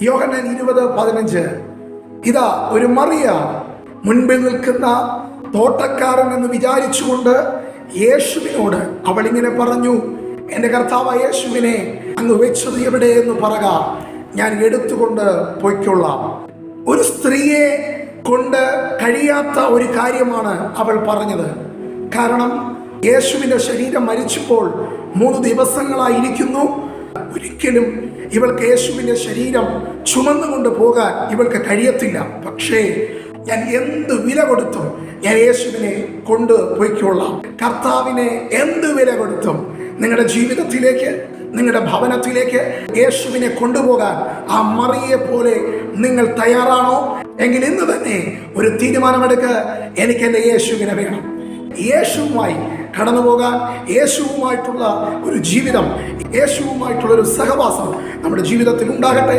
യോഹന്നാൻ 20:15. ഇതാ ഒരു മറിയ മുൻപിൽ നിൽക്കുന്ന തോട്ടക്കാരൻ എന്ന് വിചാരിച്ചുകൊണ്ട് യേശുവിനോട് അവൾ ഇങ്ങനെ പറഞ്ഞു, എൻ്റെ കർത്താവ് യേശുവിനെ അങ്ങ് വെച്ചത് എവിടെ എന്ന് പറക, ഞാൻ എടുത്തുകൊണ്ട് പൊയ്ക്കൊള്ളാം. ഒരു സ്ത്രീയെ കൊണ്ട് കഴിയാത്ത ഒരു കാര്യമാണ് അവൾ പറഞ്ഞത്. കാരണം യേശുവിൻ്റെ ശരീരം മരിച്ചപ്പോൾ 3 ദിവസങ്ങളായിരിക്കുന്നു. ഒരിക്കലും ഇവൾക്ക് യേശുവിൻ്റെ ശരീരം ചുമന്നുകൊണ്ട് പോകാൻ ഇവൾക്ക് കഴിയത്തില്ല. പക്ഷേ ഞാൻ എന്ത് വില കൊടുത്തും ഞാൻ യേശുവിനെ കൊണ്ട് പോയിക്കൊള്ളാം. കർത്താവിനെ എന്ത് വില കൊടുത്തും നിങ്ങളുടെ ജീവിതത്തിലേക്ക്, നിങ്ങളുടെ ഭവനത്തിലേക്ക് യേശുവിനെ കൊണ്ടുപോകാൻ ആ മറിയെ പോലെ നിങ്ങൾ തയ്യാറാണോ? എങ്കിൽ ഇന്ന് തന്നെ ഒരു തീരുമാനമെടുക്കുക. എനിക്ക് എൻ്റെ യേശുവിനെ വേണം. യേശുവുമായി കടന്നു പോകാൻ, യേശുവുമായിട്ടുള്ള ഒരു ജീവിതം, യേശുവുമായിട്ടുള്ള ഒരു സഹവാസം നമ്മുടെ ജീവിതത്തിൽ ഉണ്ടാകട്ടെ.